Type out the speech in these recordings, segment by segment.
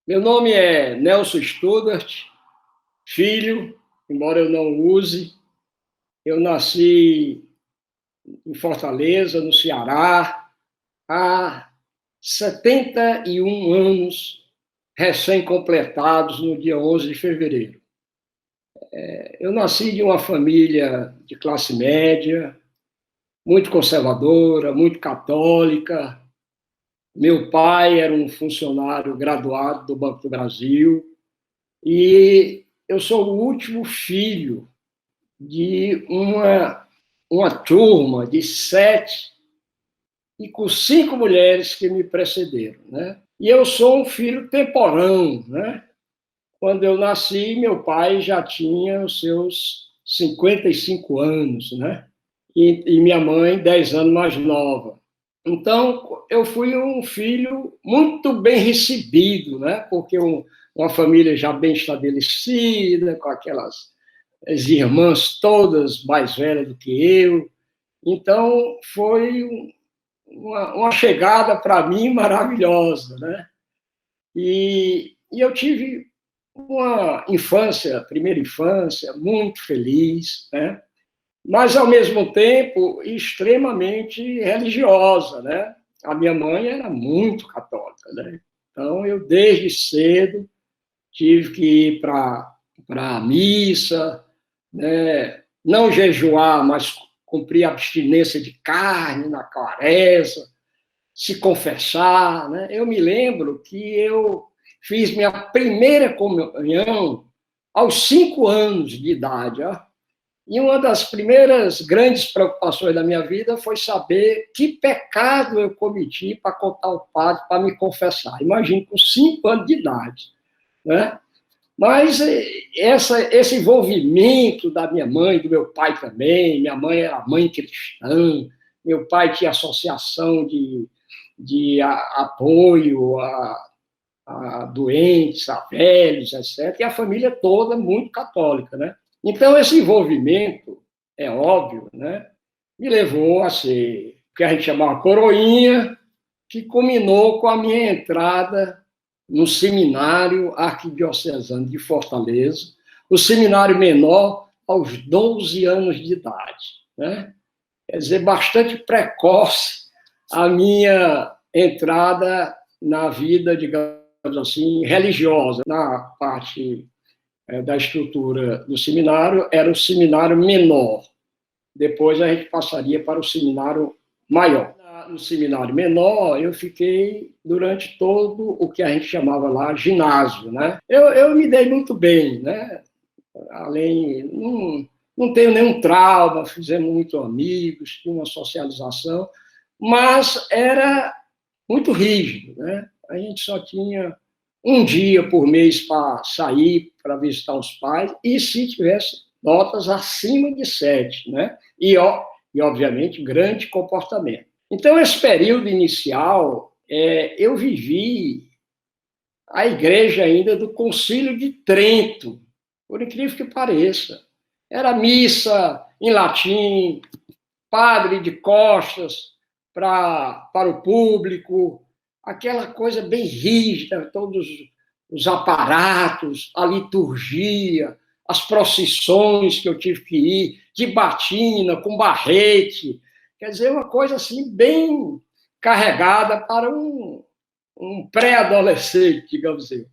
Meu nome é Nelson Studart, filho, embora eu não use. Eu nasci em Fortaleza, no Ceará, há 71 anos recém-completados no dia 11 de fevereiro. Eu nasci de uma família de classe média, muito conservadora, muito católica. Meu pai era um funcionário graduado do Banco do Brasil e eu sou o último filho de uma turma de 7 e com 5 mulheres que me precederam, né? E eu sou um filho temporão, né? Quando eu nasci, meu pai já tinha os seus 55 anos, né? E minha mãe 10 anos mais nova. Então, eu fui um filho muito bem recebido, né? Porque uma família já bem estabelecida, com aquelas as irmãs todas mais velhas do que eu. Então, foi uma chegada para mim maravilhosa, né? E eu tive uma infância, primeira infância, muito feliz, né? Mas, ao mesmo tempo, extremamente religiosa, né? A minha mãe era muito católica, né? Então, eu, desde cedo, tive que ir para a missa, né? Não jejuar, mas cumprir a abstinência de carne na quaresma, se confessar, né? Eu me lembro que eu fiz minha primeira comunhão aos 5 anos de idade, ó. E uma das primeiras grandes preocupações da minha vida foi saber que pecado eu cometi para contar ao padre para me confessar. Imagine, com 5 anos de idade, né? Mas esse envolvimento da minha mãe, do meu pai também, minha mãe era mãe cristã, meu pai tinha associação de apoio a doentes, a velhos, etc., e a família toda muito católica, né? Então, esse envolvimento, é óbvio, né, me levou a ser o que a gente chamava coroinha, que culminou com a minha entrada no Seminário Arquidiocesano de Fortaleza, o seminário menor aos 12 anos de idade, né? Quer dizer, bastante precoce a minha entrada na vida, digamos assim, religiosa. Na parte da estrutura do seminário, era o seminário menor. Depois a gente passaria para o seminário maior. No seminário menor, eu fiquei durante todo o que a gente chamava lá ginásio, né? Eu me dei muito bem, né? Além, não tenho nenhum trauma, fizemos muito amigos, tinha uma socialização, mas era muito rígido, né? A gente só tinha um dia por mês para sair, para visitar os pais, e se tivesse notas acima de 7, né? E obviamente, grande comportamento. Então, esse período inicial, eu vivi a igreja ainda do Concílio de Trento, por incrível que pareça. Era missa em latim, padre de costas para o público, aquela coisa bem rígida, todos os aparatos, a liturgia, as procissões que eu tive que ir, de batina, com barrete, quer dizer, uma coisa assim bem carregada para um pré-adolescente, digamos assim.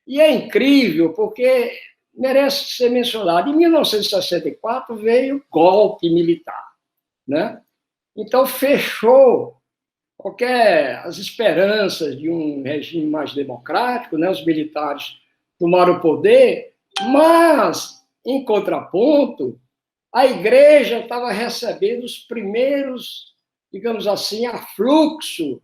E é incrível, porque merece ser mencionado. Em 1964 veio o golpe militar, né? Então fechou as esperanças de um regime mais democrático, né? Os militares tomaram o poder, mas, em contraponto, a igreja estava recebendo os primeiros, digamos assim, afluxo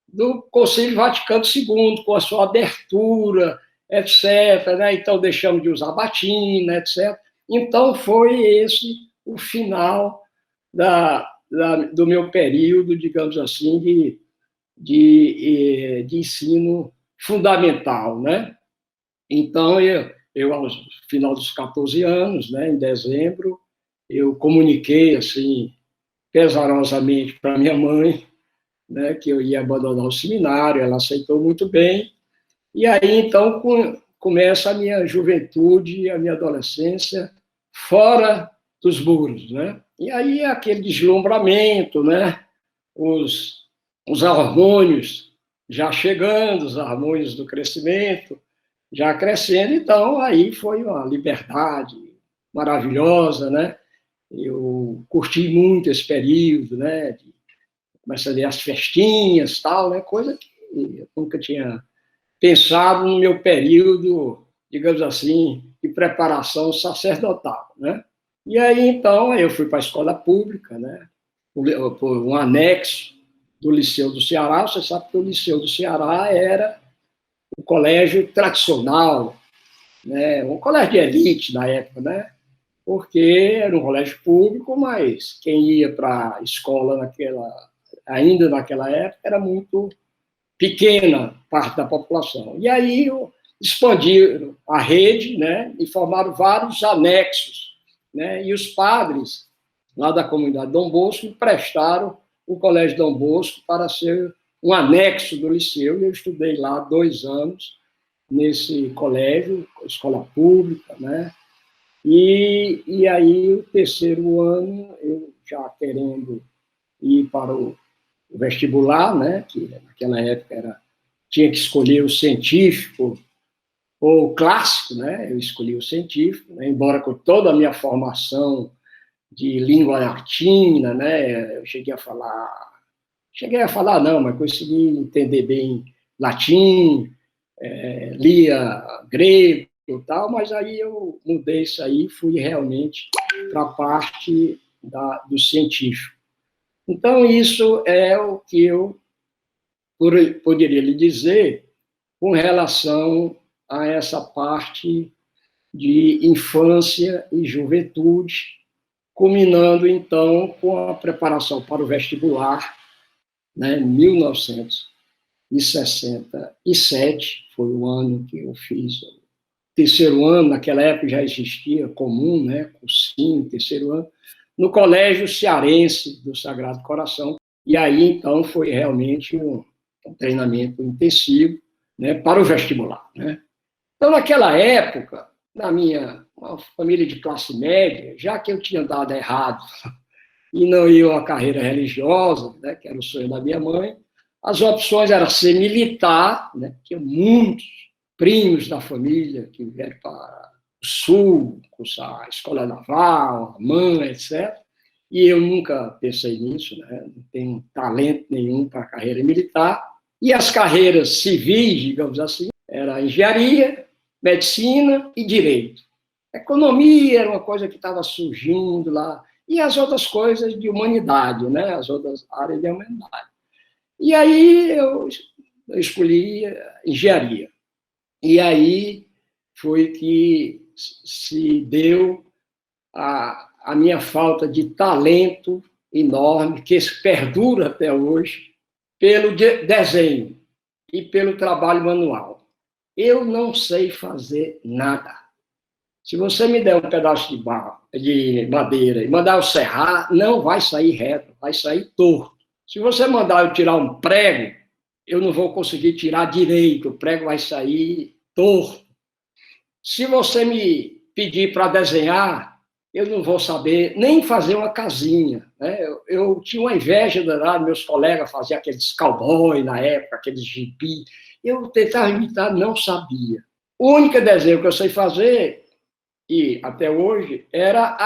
do Concílio Vaticano II, com a sua abertura, etc., né? Então, deixamos de usar batina, etc. Então, foi esse o final do meu período, digamos assim, de ensino fundamental, né? Então, ao final dos 14 anos, né, em dezembro, eu comuniquei, assim, pesarosamente para minha mãe, né, que eu ia abandonar o seminário, ela aceitou muito bem, e aí, então, começa a minha juventude, a minha adolescência, fora dos muros, né? E aí, aquele deslumbramento, né? Os hormônios já chegando, os hormônios do crescimento já crescendo, então, aí foi uma liberdade maravilhosa, né? Eu curti muito esse período, né? Comecei a ver as festinhas, tal, né? Coisa que eu nunca tinha pensado no meu período, digamos assim, de preparação sacerdotal, né? E aí, então, eu fui para a escola pública, né? Por um anexo do Liceu do Ceará. Você sabe que o Liceu do Ceará era um colégio tradicional, né? Um colégio de elite na época, né? Porque era um colégio público, mas quem ia para a escola ainda naquela época era muito pequena parte da população. E aí expandiram a rede, né, e formaram vários anexos, né, e os padres lá da comunidade Dom Bosco emprestaram o Colégio Dom Bosco para ser um anexo do liceu, e eu estudei lá 2 anos nesse colégio, escola pública, né, e aí o terceiro ano, eu já querendo ir para o vestibular, né, que naquela época tinha que escolher o científico ou o clássico, né, eu escolhi o científico, né, embora com toda a minha formação de língua latina, né, eu cheguei a falar não, mas consegui entender bem latim, lia grego e tal, mas aí eu mudei isso aí, fui realmente para a parte do científico. Então, isso é o que eu poderia lhe dizer com relação a essa parte de infância e juventude, culminando, então, com a preparação para o vestibular, né, em 1967, foi o ano que eu fiz o terceiro ano, naquela época já existia comum, né, cursinho, terceiro ano, no Colégio Cearense do Sagrado Coração, e aí, então, foi realmente um treinamento intensivo, né, para o vestibular, né. Então, naquela época, na minha uma família de classe média, já que eu tinha dado errado e não ia uma carreira religiosa, né, que era o sonho da minha mãe, as opções eram ser militar, né, tinha muitos primos da família que vieram para o Sul, cursar a escola naval, a mãe, etc. E eu nunca pensei nisso, né, não tenho talento nenhum para a carreira militar. E as carreiras civis, digamos assim, era engenharia, medicina e direito. Economia era uma coisa que estava surgindo lá, e as outras coisas de humanidade, né? As outras áreas de humanidade. E aí eu escolhi engenharia. E aí foi que se deu a minha falta de talento enorme, que perdura até hoje, pelo desenho e pelo trabalho manual. Eu não sei fazer nada. Se você me der um pedaço de madeira e mandar eu serrar, não vai sair reto, vai sair torto. Se você mandar eu tirar um prego, eu não vou conseguir tirar direito, o prego vai sair torto. Se você me pedir para desenhar, eu não vou saber nem fazer uma casinha, né? Eu tinha uma inveja danada, meus colegas faziam aqueles cowboy na época, aqueles gibi. Eu tentava imitar, não sabia. O único desenho que eu sei fazer, e até hoje, era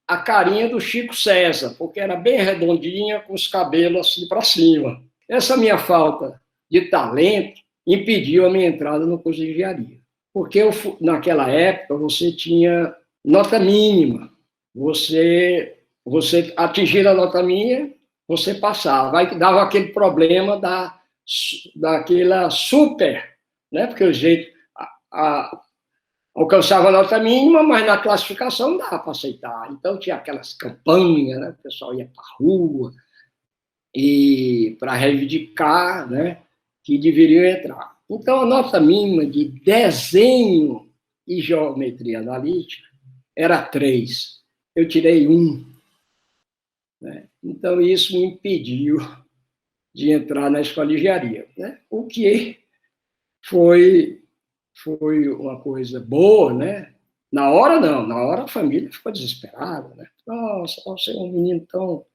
a carinha do Chico César, porque era bem redondinha, com os cabelos assim para cima. Essa minha falta de talento impediu a minha entrada no curso de engenharia. Porque naquela época você tinha nota mínima. Você atingir a nota mínima, você passava. Aí dava aquele problema daquela super, né? Porque o jeito alcançava a nota mínima, mas na classificação não dava para aceitar. Então tinha aquelas campanhas, né? O pessoal ia para a rua e para reivindicar, né, que deveriam entrar. Então, a nota mínima de desenho e geometria analítica era 3. Eu tirei 1. Né? Então, isso me impediu de entrar na escola de engenharia, né? O que foi uma coisa boa, né? Na hora, não. Na hora, a família ficou desesperada, né? Nossa, você é um menino tão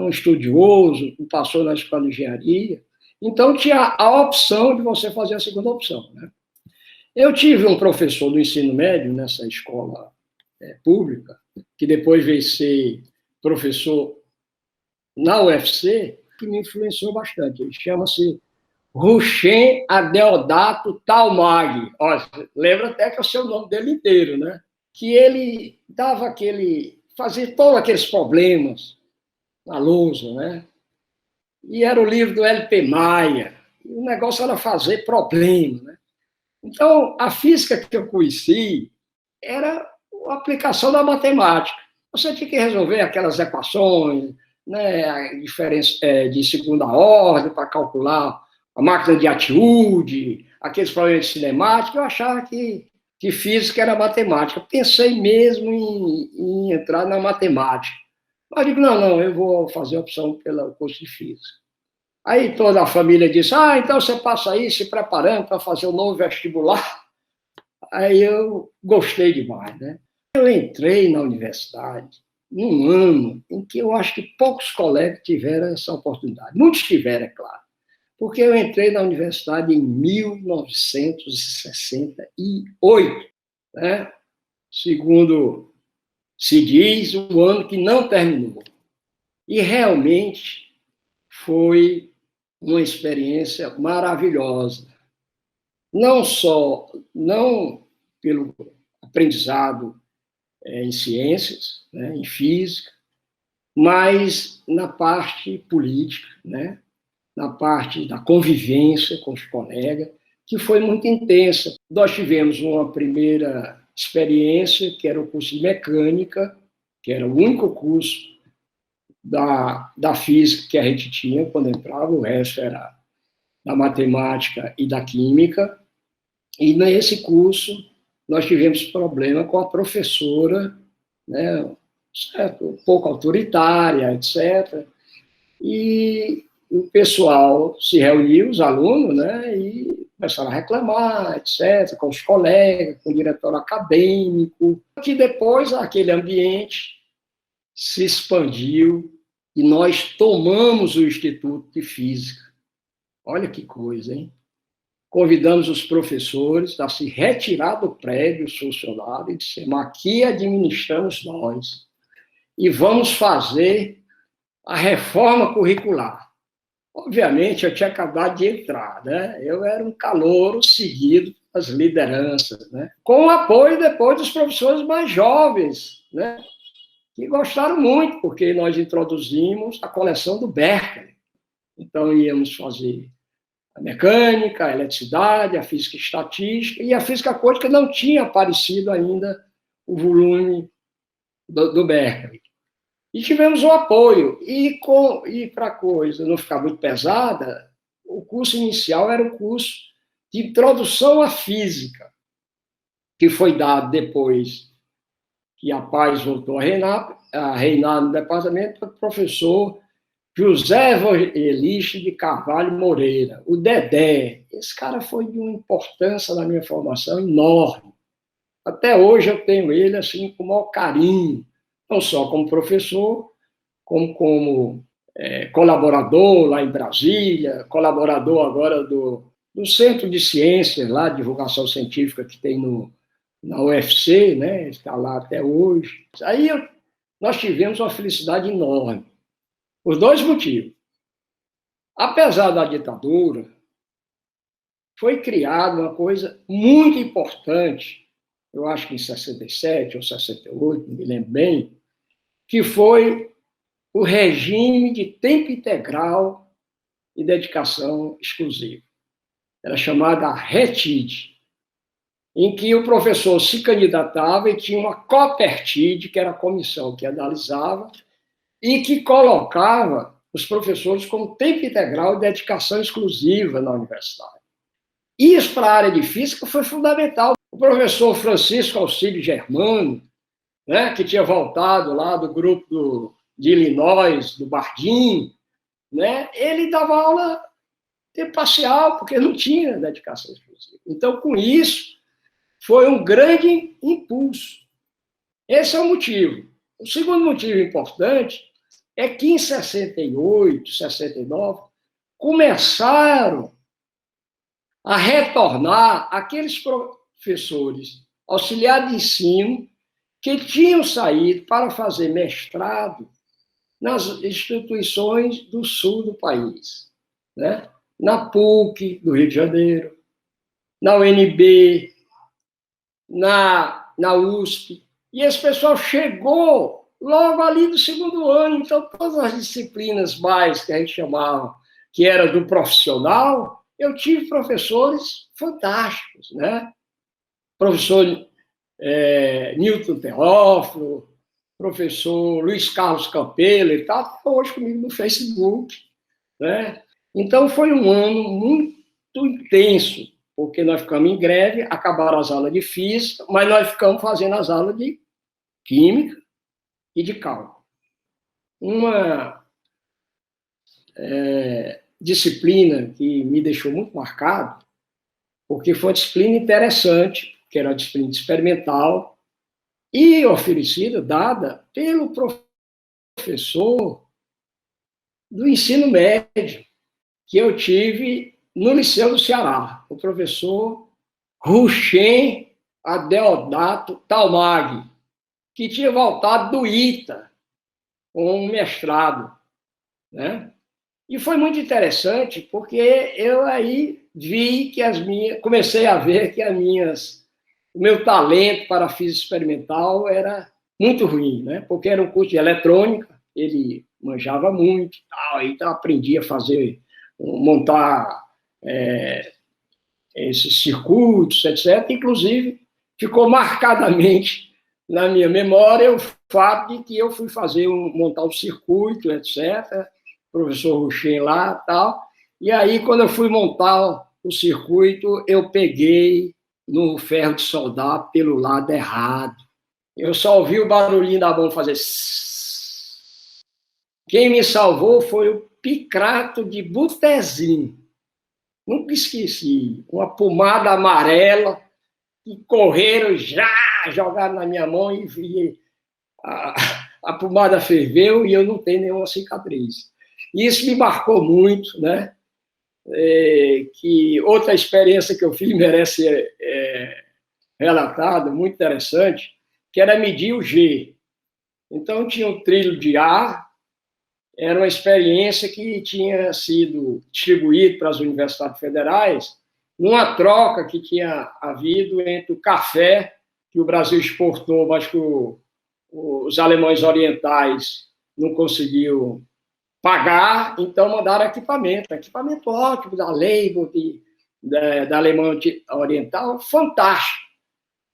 estudioso, passou na escola de engenharia. Então, tinha a opção de você fazer a segunda opção, né? Eu tive um professor do ensino médio nessa escola pública, que depois veio ser professor na UFC, que me influenciou bastante. Ele chama-se Ruchen Adeodato Talmage. Olha, lembra até que é o seu nome dele inteiro, né? Que ele fazia todos aqueles problemas na lousa, né? E era o livro do L.P. Maia. O negócio era fazer problema, né? Então, a física que eu conheci era a aplicação da matemática. Você tinha que resolver aquelas equações, né, de segunda ordem para calcular a máquina de Atwood, aqueles problemas de cinemática. Eu achava que física era matemática. Pensei mesmo em entrar na matemática. Mas eu digo, não, eu vou fazer a opção pelo curso de física. Aí toda a família disse, então você passa aí se preparando para fazer o novo vestibular. Aí eu gostei demais, né? Eu entrei na universidade num ano em que eu acho que poucos colegas tiveram essa oportunidade. Muitos tiveram, é claro, porque eu entrei na universidade em 1968, né? Segundo se diz, o ano que não terminou. E realmente foi uma experiência maravilhosa. Não pelo aprendizado em ciências, né, em física, mas na parte política, né, na parte da convivência com os colegas, que foi muito intensa. Nós tivemos uma primeira experiência, que era o curso de mecânica, que era o único curso da física que a gente tinha quando entrava, o resto era da matemática e da química. E nesse curso nós tivemos problema com a professora, né, certo? Um pouco autoritária, etc. E o pessoal se reuniu, os alunos, né, e começaram a reclamar, etc., com os colegas, com o diretor acadêmico, que depois aquele ambiente se expandiu e nós tomamos o Instituto de Física. Olha que coisa, hein? Convidamos os professores a se retirar do prédio, os funcionários, e dissemos, aqui administramos nós. E vamos fazer a reforma curricular. Obviamente, eu tinha acabado de entrar, né? Eu era um calouro seguido pelas lideranças, né? Com o apoio depois dos professores mais jovens, né? Que gostaram muito, porque nós introduzimos a coleção do Berkeley. Então, íamos fazer a mecânica, a eletricidade, a física estatística, e a física quântica não tinha aparecido ainda o volume do Berkeley. E tivemos o apoio. E para a coisa não ficar muito pesada, o curso inicial era o curso de introdução à física, que foi dado depois que a paz voltou a reinar no departamento, para o professor José Evangelista de Carvalho Moreira, o Dedé. Esse cara foi de uma importância na minha formação enorme. Até hoje eu tenho ele assim com o maior carinho, não só como professor, como colaborador lá em Brasília, colaborador agora do Centro de Ciências, lá, de divulgação científica que tem na UFC, né? Está lá até hoje. Aí nós tivemos uma felicidade enorme, por dois motivos. Apesar da ditadura, foi criada uma coisa muito importante, eu acho que em 67 ou 68, não me lembro bem, que foi o regime de tempo integral e dedicação exclusiva. Era chamada RETID, em que o professor se candidatava e tinha uma COPERTID, que era a comissão que analisava, e que colocava os professores com tempo integral e dedicação exclusiva na universidade. Isso para a área de física foi fundamental. O professor Francisco Auxílio Germano, né, que tinha voltado lá do grupo de Illinois, do Bardeen, né? Ele dava aula tempo parcial, porque não tinha dedicação exclusiva. Então, com isso, foi um grande impulso. Esse é o motivo. O segundo motivo importante é que em 68, 69, começaram a retornar aqueles professores auxiliares de ensino que tinham saído para fazer mestrado nas instituições do sul do país, né? Na PUC do Rio de Janeiro, na UNB, na USP. E esse pessoal chegou logo ali do segundo ano, então todas as disciplinas mais que a gente chamava, que era do profissional, eu tive professores fantásticos, né? Professor Newton Teófilo, professor Luiz Carlos Campelo, ele está hoje comigo no Facebook, né? Então, foi um ano muito intenso, porque nós ficamos em greve, acabaram as aulas de física, mas nós ficamos fazendo as aulas de química e de cálculo. Uma disciplina que me deixou muito marcado, porque foi uma disciplina interessante, que era uma disciplina experimental, e oferecida, dada pelo professor do ensino médio, que eu tive no Liceu do Ceará, o professor Ruchem Adeodato Talmag, que tinha voltado do ITA, com um mestrado, né? E foi muito interessante, porque eu aí vi que comecei a ver que o meu talento para a física experimental era muito ruim, né? Porque era um curso de eletrônica, ele manjava muito, tal, então aprendi a montar esses circuitos, etc. Inclusive, ficou marcadamente na minha memória o fato de que eu fui montar um circuito, etc., professor Ruchem lá, tal, e aí, quando eu fui montar o circuito, eu peguei no ferro de soldar pelo lado errado. Eu só ouvi o barulhinho da mão fazer... Quem me salvou foi o picrato de Butezim. Nunca esqueci. Uma pomada amarela que correram já, jogaram na minha mão e vi a pomada ferveu e eu não tenho nenhuma cicatriz. Isso me marcou muito, né? Que outra experiência que eu fiz merece ser relatada, muito interessante, que era medir o G. Então, tinha um trilho de ar, era uma experiência que tinha sido distribuída para as universidades federais, numa troca que tinha havido entre o café, que o Brasil exportou, mas que os alemães orientais não conseguiu pagar, então mandaram equipamento ótimo, da Label, da Alemanha Oriental, fantástico.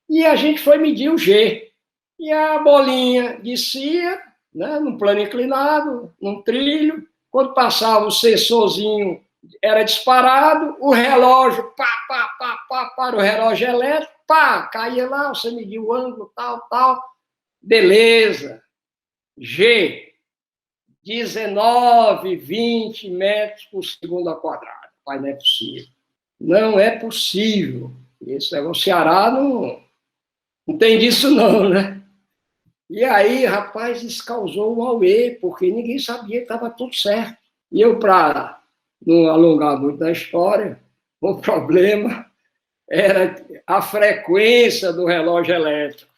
E a gente foi medir o G. E a bolinha descia, né, num plano inclinado, num trilho, quando passava o sensorzinho, era disparado, o relógio, para o relógio elétrico, caía lá, você mediu o ângulo, tal, beleza. G, 19, 20 metros por segundo ao quadrado. Pai, não é possível. Não é possível. Esse negócio, o Ceará não tem disso não, né? E aí, rapaz, isso causou um auê, porque ninguém sabia que estava tudo certo. E eu, para não alongar muito da história, o problema era a frequência do relógio elétrico.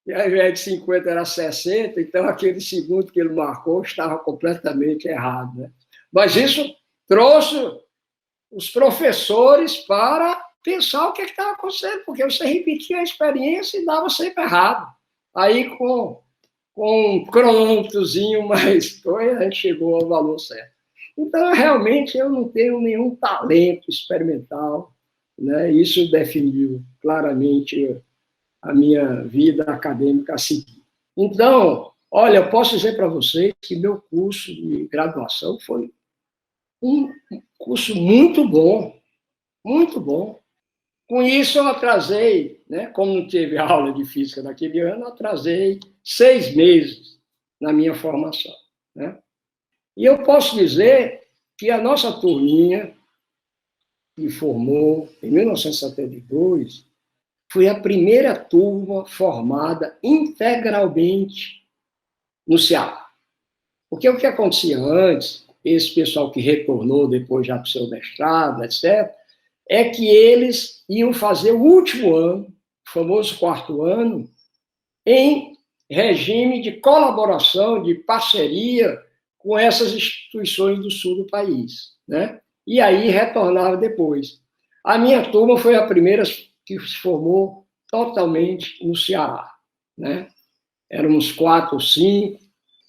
E ao invés de 50 era 60, então aquele segundo que ele marcou estava completamente errado, né? Mas isso trouxe os professores para pensar o que estava acontecendo, porque você repetia a experiência e dava sempre errado. Aí, com um cronômetrozinho mais coisa, a gente chegou ao valor certo. Então, realmente, eu não tenho nenhum talento experimental, né? Isso definiu claramente a minha vida acadêmica a seguir. Então, olha, eu posso dizer para vocês que meu curso de graduação foi um curso muito bom, muito bom. Com isso, eu atrasei, né? Como não teve aula de física naquele ano, eu atrasei 6 meses na minha formação, né? E eu posso dizer que a nossa turminha, que formou em 1972, foi a primeira turma formada integralmente no Ceará. Porque o que acontecia antes, esse pessoal que retornou depois já para o seu mestrado, etc., é que eles iam fazer o último ano, o famoso quarto ano, em regime de colaboração, de parceria com essas instituições do sul do país, né? E aí retornava depois. A minha turma foi a primeira que se formou totalmente no Ceará, né? Éramos 4 ou 5,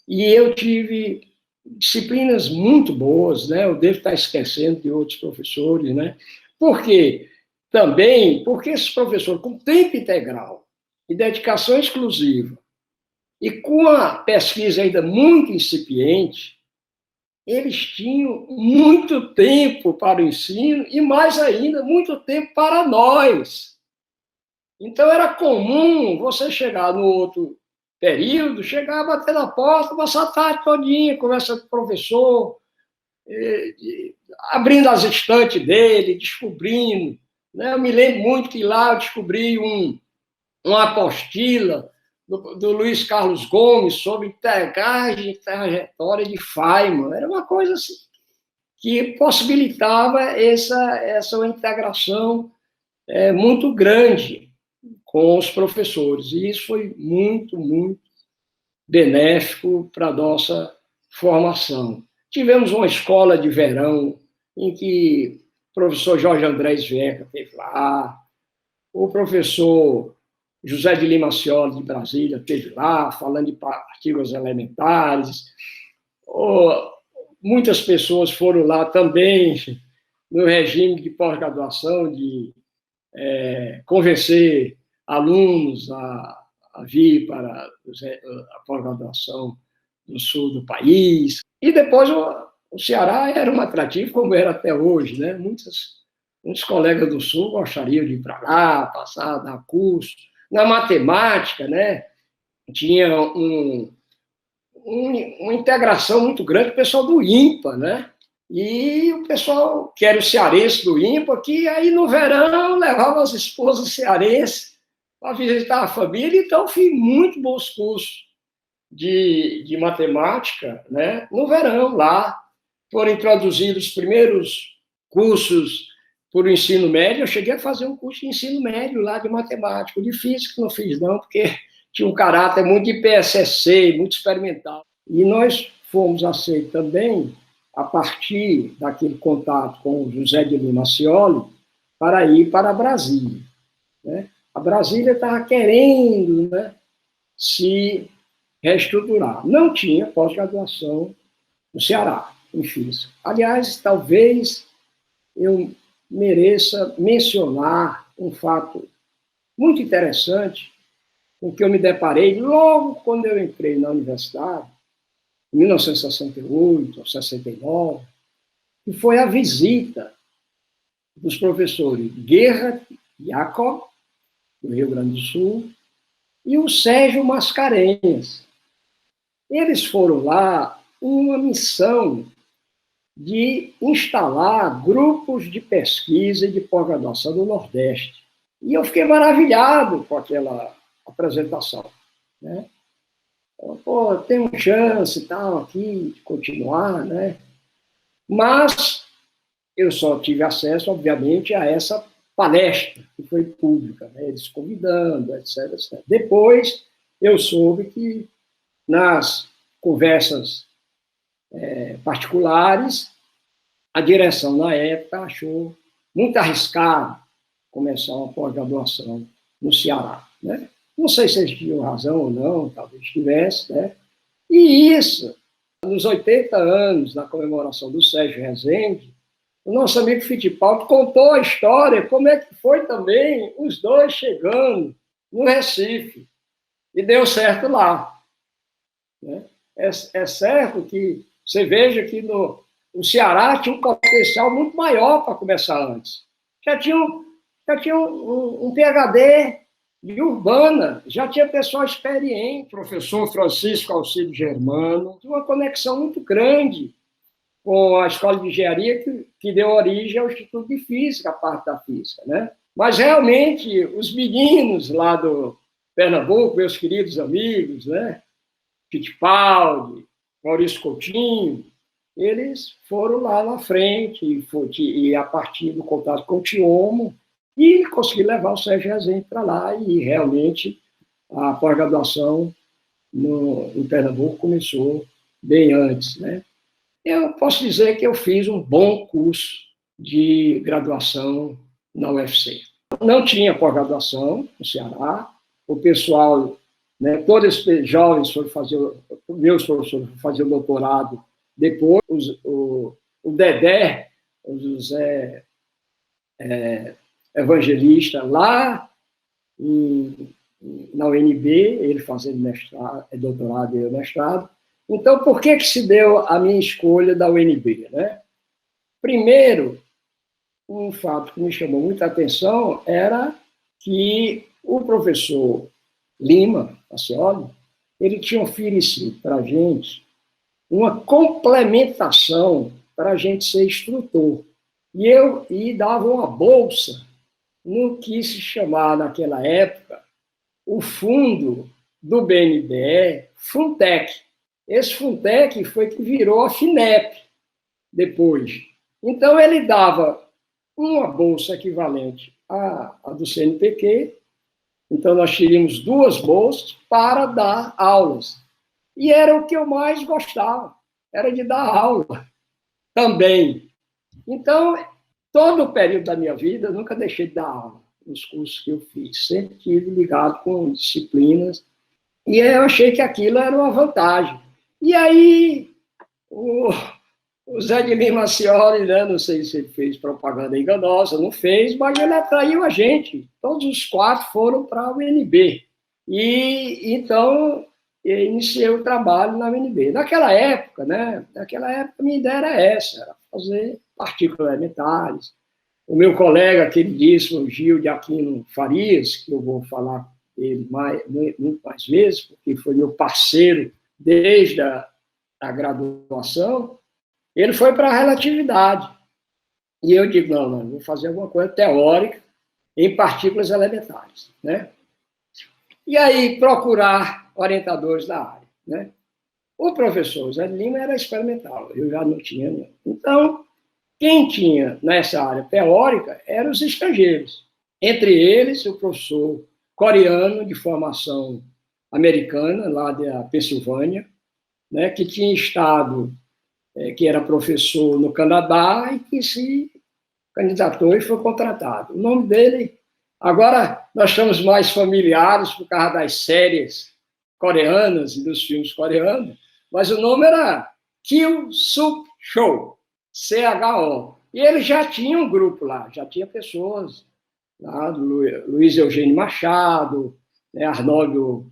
e eu tive disciplinas muito boas, né? Eu devo estar esquecendo de outros professores, né? Por quê? Também porque esses professores, com tempo integral e dedicação exclusiva, e com a pesquisa ainda muito incipiente, eles tinham muito tempo para o ensino e, mais ainda, muito tempo para nós. Então, era comum você chegar no outro período, chegar, bater na porta, passar a tarde todinha, conversando com o professor, abrindo as estantes dele, descobrindo. Né? Eu me lembro muito que lá eu descobri uma apostila do Luiz Carlos Gomes sobre integragem e trajetória de Feynman. Era uma coisa assim, que possibilitava essa integração muito grande com os professores. E isso foi muito, muito benéfico para a nossa formação. Tivemos uma escola de verão em que o professor Jorge Andrés Vieca esteve lá, o professor José de Lima Scioli, de Brasília, esteve lá, falando de partículas elementares. Muitas pessoas foram lá também, no regime de pós-graduação, de convencer alunos a vir para a pós-graduação no sul do país. E depois o Ceará era um atrativo, como era até hoje, né? Muitos colegas do sul gostariam de ir para lá, passar, dar curso. Na matemática, né? Tinha uma integração muito grande com o pessoal do IMPA, né? E o pessoal que era o cearense do IMPA, que aí no verão levava as esposas cearenses para visitar a família, então fiz muito bons cursos de matemática, né? No verão, lá. Foram introduzidos os primeiros cursos por o ensino médio. Eu cheguei a fazer um curso de ensino médio lá de matemática. De física não fiz, não, porque tinha um caráter muito de PSSC, muito experimental. E nós fomos aceitos também, a partir daquele contato com o José de Lima Scioli, para ir para Brasília, né? A Brasília estava querendo, né, se reestruturar. Não tinha pós-graduação no Ceará, em física. Aliás, talvez eu mereça mencionar um fato muito interessante com que eu me deparei logo quando eu entrei na universidade, em 1968 ou 69, que foi a visita dos professores Gerhard Jacob, do Rio Grande do Sul, e o Sérgio Mascarenhas. Eles foram lá em uma missão de instalar grupos de pesquisa e de pós-graduação do Nordeste. E eu fiquei maravilhado com aquela apresentação, né? Pô, tem uma chance e tal aqui de continuar, né? Mas eu só tive acesso, obviamente, a essa palestra, que foi pública, né? Eles convidando, etc, etc. Depois, eu soube que nas conversas particulares, a direção, na época, achou muito arriscado começar uma pós-graduação no Ceará, né? Não sei se eles tinham razão ou não, talvez tivesse, né? E isso, nos 80 anos da comemoração do Sérgio Rezende, o nosso amigo Fittipaldi contou a história, como é que foi também os dois chegando no Recife, e deu certo lá, né? É certo que você veja que o Ceará tinha um potencial muito maior para começar antes. Já tinha um PhD E Urbana já tinha pessoal experiente, professor Francisco Alcides Germano, uma conexão muito grande com a Escola de Engenharia que deu origem ao Instituto de Física, a parte da física, né? Mas, realmente, os meninos lá do Pernambuco, meus queridos amigos, né? Fittipaldi, Maurício Coutinho, eles foram lá na frente e a partir do contato com o Tiomo, e consegui levar o Sérgio Rezende para lá, e realmente a pós-graduação em Pernambuco começou bem antes, né? Eu posso dizer que eu fiz um bom curso de graduação na UFC. Não tinha pós-graduação no Ceará, o pessoal, né, todos os jovens foram fazer, meus professores foram fazer o doutorado depois, o Dedé, o José Evangelista, lá na UNB, ele fazendo mestrado, doutorado e eu mestrado. Então, por que se deu a minha escolha da UNB, né? Primeiro, um fato que me chamou muita atenção era que o professor Lima Pacioli, ele tinha oferecido para a gente uma complementação para a gente ser instrutor. E dava uma bolsa no que se chamava, naquela época, o fundo do BNDE, Funtec. Esse Funtec foi que virou a FINEP depois. Então, ele dava uma bolsa equivalente à do CNPq. Então, nós tínhamos 2 bolsas para dar aulas. E era o que eu mais gostava, era de dar aula também. Então, todo o período da minha vida, eu nunca deixei de dar aula nos cursos que eu fiz. Sempre estive ligado com disciplinas. E eu achei que aquilo era uma vantagem. E aí, o Zé de Lima Scioli, né, não sei se ele fez propaganda enganosa, não fez, mas ele atraiu a gente. Todos os 4 foram para a UNB. E, então, eu iniciei o trabalho na UNB. Naquela época, minha ideia era essa, era fazer partículas elementares. O meu colega queridíssimo, Gil de Aquino Farias, que eu vou falar dele muito mais vezes, porque foi meu parceiro desde a graduação, ele foi para a relatividade. E eu digo, não, vou fazer alguma coisa teórica em partículas elementares, né? E aí, procurar orientadores da área, né? O professor Zé de Lima era experimental, eu já não tinha. Né? Então, quem tinha nessa área teórica eram os estrangeiros. Entre eles, o professor coreano de formação americana, lá da Pensilvânia, né, que tinha estado, que era professor no Canadá e que se candidatou e foi contratado. O nome dele, agora nós estamos mais familiares por causa das séries coreanas e dos filmes coreanos, mas o nome era Kyu Suk Cho, CHO. E ele já tinha um grupo lá, já tinha pessoas lá, Luiz Eugênio Machado, né, Arnoldo,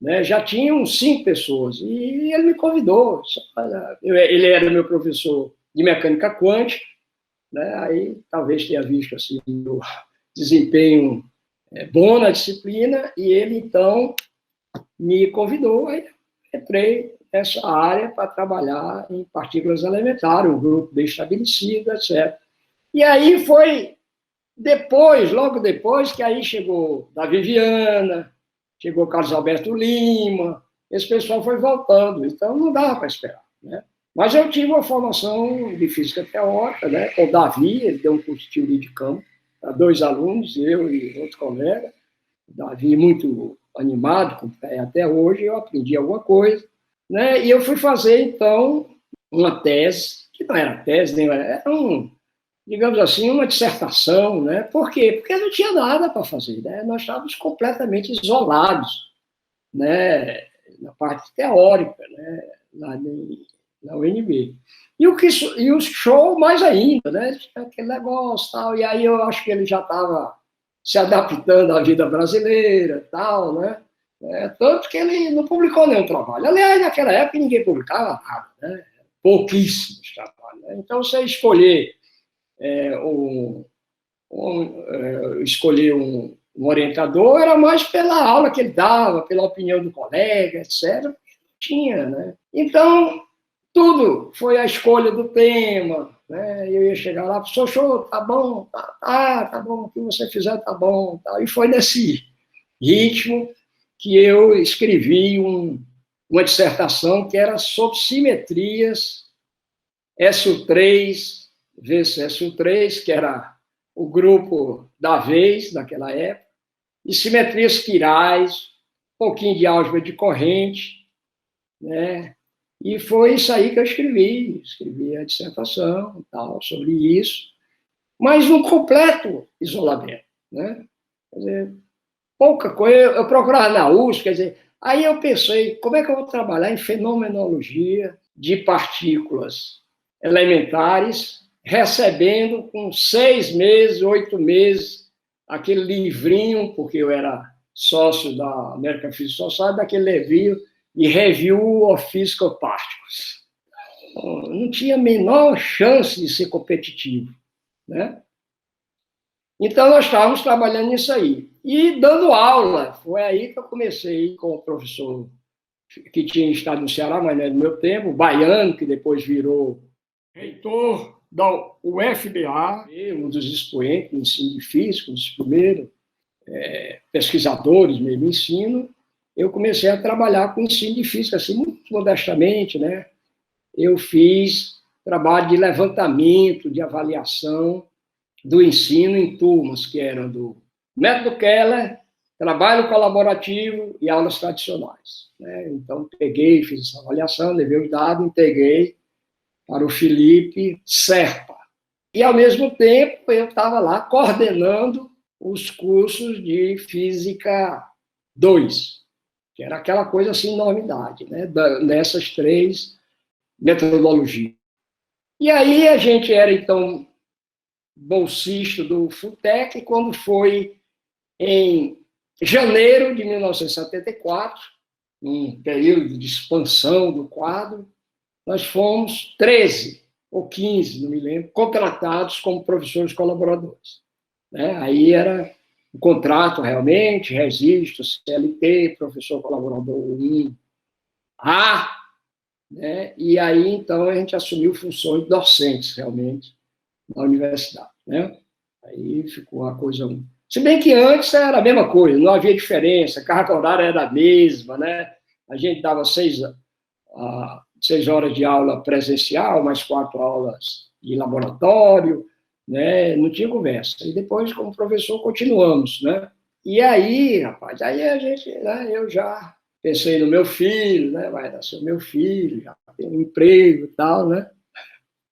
né, já tinham 5 pessoas. E ele me convidou. Ele era meu professor de mecânica quântica, né, aí talvez tenha visto assim, o desempenho bom na disciplina, e ele, então, me convidou, aí entrei nessa área para trabalhar em partículas elementares, um grupo bem estabelecido, etc. E aí foi depois, logo depois, que aí chegou Davi Viana, chegou Carlos Alberto Lima, esse pessoal foi voltando, então não dava para esperar, né? Mas eu tive uma formação de física teórica, né? Com o Davi, ele deu um curso de teoria de campo para 2 alunos, eu e outro colega. O Davi muito animado, até hoje eu aprendi alguma coisa, né? E eu fui fazer, então, uma tese, que não era tese, nem era digamos assim, uma dissertação, né? Por quê? Porque não tinha nada para fazer, né? Nós estávamos completamente isolados, né? Na parte teórica, né? Na UNB. E o show mais ainda, né? Aquele negócio tal. E aí eu acho que ele já estava se adaptando à vida brasileira, tal, né? Tanto que ele não publicou nenhum trabalho. Aliás, naquela época ninguém publicava nada, né? Pouquíssimos trabalhos. Né? Então, você escolher escolher um orientador, era mais pela aula que ele dava, pela opinião do colega, etc. Tinha, né? Então, tudo foi a escolha do tema, né? Eu ia chegar lá, professor, show, tá bom, tá bom, o que você fizer tá bom. Tá. E foi nesse ritmo que eu escrevi uma dissertação que era sobre simetrias SU3 vezes SU3, que era o grupo da vez, naquela época, e simetrias quirais, um pouquinho de álgebra de corrente, né? E foi isso aí que eu escrevi a dissertação e tal, sobre isso, mas um completo isolamento, né? Quer dizer, pouca coisa, eu procurava na USP, quer dizer, aí eu pensei, como é que eu vou trabalhar em fenomenologia de partículas elementares, recebendo com 6 meses, 8 meses, aquele livrinho, porque eu era sócio da American Physics Society, daquele livrinho de Review of Physical Particles. Não tinha a menor chance de ser competitivo, né? Então, nós estávamos trabalhando nisso aí. E dando aula, foi aí que eu comecei com o professor que tinha estado no Ceará, mas não é do meu tempo, o baiano, que depois virou reitor da UFBA, um dos expoentes do ensino de física, um dos primeiros pesquisadores mesmo ensino. Eu comecei a trabalhar com ensino de física, assim, muito modestamente, né? Eu fiz trabalho de levantamento, de avaliação do ensino em turmas, que eram do método Keller, trabalho colaborativo e aulas tradicionais, né? Então, peguei, fiz essa avaliação, levei os dados, entreguei para o Felipe Serpa. E, ao mesmo tempo, eu estava lá coordenando os cursos de Física 2, que era aquela coisa assim, enormidade, né? Nessas 3 metodologias. E aí a gente era, então, bolsista do FUTEC, quando foi em janeiro de 1974, num período de expansão do quadro, nós fomos 13 ou 15, não me lembro, contratados como professores colaboradores, né? Aí era o contrato realmente, registro, CLT, professor colaborador 1A, né? E aí, então, a gente assumiu funções docentes, realmente, na universidade, né? Aí ficou a coisa... Se bem que antes era a mesma coisa, não havia diferença, a carga horária era a mesma, né? A gente dava 6 horas de aula presencial, mais 4 aulas de laboratório, né? Não tinha conversa. E depois, como professor, continuamos, né? E aí, rapaz, aí a gente, né, eu já pensei no meu filho, né? Vai nascer meu filho, já tem um emprego e tal, né?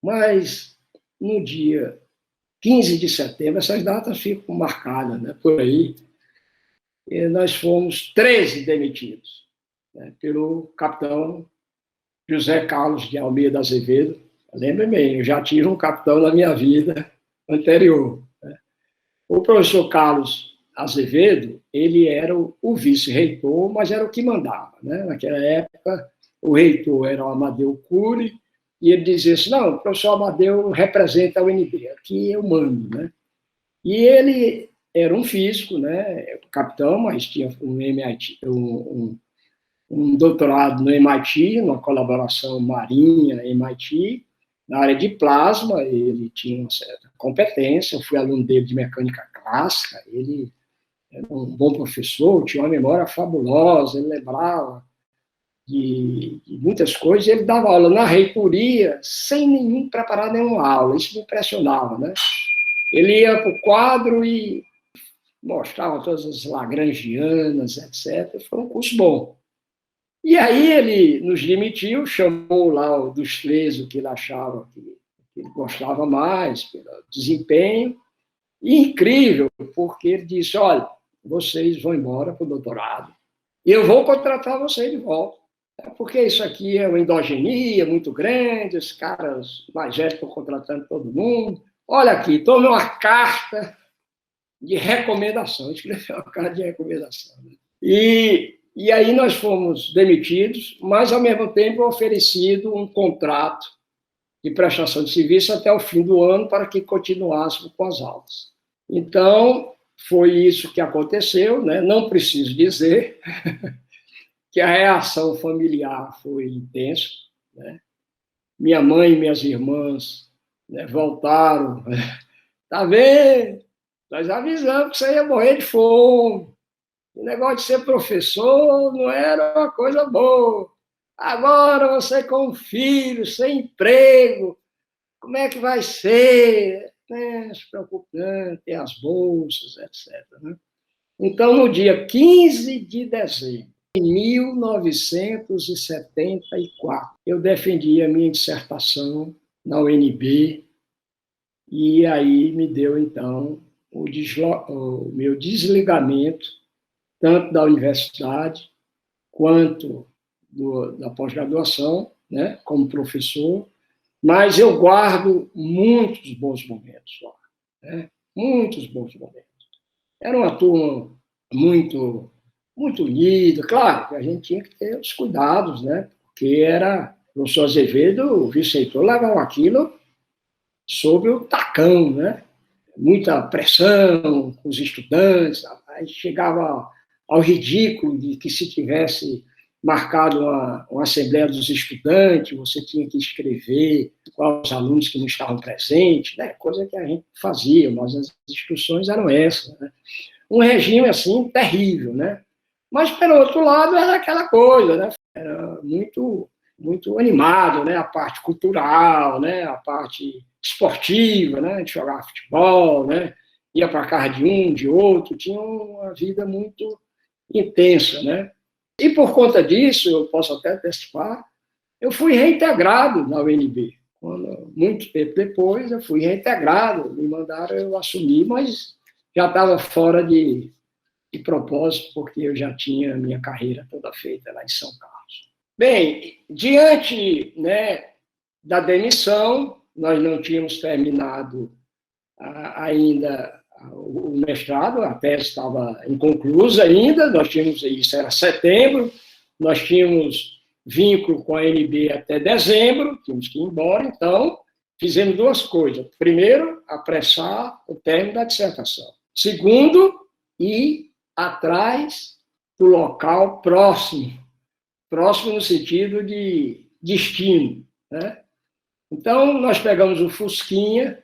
Mas no dia 15 de setembro, essas datas ficam marcadas, né, por aí, e nós fomos 13 demitidos, né, pelo capitão José Carlos de Almeida Azevedo. Lembre-me bem, eu já tive um capitão na minha vida anterior, né. O professor Carlos Azevedo, ele era o vice-reitor, mas era o que mandava, né? Naquela época, o reitor era o Amadeu Cury, e ele dizia assim, não, o professor Amadeu representa a UNB, aqui eu mando, né? E ele era um físico, né, capitão, mas tinha um MIT, um doutorado no MIT, numa colaboração Marinha-MIT, na área de plasma. Ele tinha uma certa competência, eu fui aluno dele de mecânica clássica, ele era um bom professor, tinha uma memória fabulosa, ele lembrava de muitas coisas, ele dava aula na reitoria sem preparar nenhuma aula, isso me impressionava, né? Ele ia para o quadro e mostrava todas as lagrangianas, etc. Foi um curso bom. E aí ele nos demitiu, chamou lá dos 13 o que ele achava que ele gostava mais, pelo desempenho, e incrível, porque ele disse, olha, vocês vão embora para o doutorado, e eu vou contratar vocês de volta, porque isso aqui é uma endogenia muito grande, os caras mais velhos estão contratando todo mundo. Olha aqui, tome uma carta de recomendação, escreveu uma carta de recomendação. Né? E aí nós fomos demitidos, mas, ao mesmo tempo, oferecido um contrato de prestação de serviço até o fim do ano para que continuássemos com as aulas. Então, foi isso que aconteceu, né? Não preciso dizer que a reação familiar foi intensa, né? Minha mãe e minhas irmãs, né, voltaram. Tá vendo? Nós avisamos que você ia morrer de fome. O negócio de ser professor não era uma coisa boa. Agora você com um filho, sem emprego, como é que vai ser? Não se preocupe, não, tem as bolsas, etc. Né? Então, no dia 15 de dezembro de 1974, eu defendi a minha dissertação na UNB e aí me deu, então, o meu desligamento, tanto da universidade quanto da pós-graduação, né, como professor, mas eu guardo muitos bons momentos lá, né, muitos bons momentos. Era uma turma muito, muito unida, claro que a gente tinha que ter os cuidados, né, porque era o professor Azevedo, o vice-reitor, levavam aquilo sob o tacão, né, muita pressão com os estudantes, aí chegava ao ridículo de que se tivesse marcado uma assembleia dos estudantes, você tinha que escrever quais os alunos que não estavam presentes, né? Coisa que a gente fazia, mas as instruções eram essas. Né? Um regime, assim, terrível, né? Mas, pelo outro lado, era aquela coisa, né? Era muito, muito animado, né? A parte cultural, né? A parte esportiva, né? A gente jogava futebol, né? Ia para a casa de um, de outro, tinha uma vida muito intensa, né? E por conta disso, eu posso até antecipar, eu fui reintegrado na UNB. Muito tempo depois, eu fui reintegrado, me mandaram eu assumir, mas já estava fora de propósito, porque eu já tinha a minha carreira toda feita lá em São Carlos. Bem, diante, né, da demissão, nós não tínhamos terminado ainda o mestrado, a tese estava inconclusa ainda, nós tínhamos, isso era setembro, nós tínhamos vínculo com a ANB até dezembro, tínhamos que ir embora, então fizemos duas coisas. Primeiro, apressar o término da dissertação. Segundo, ir atrás do local próximo no sentido de destino, né? Então, nós pegamos o Fusquinha,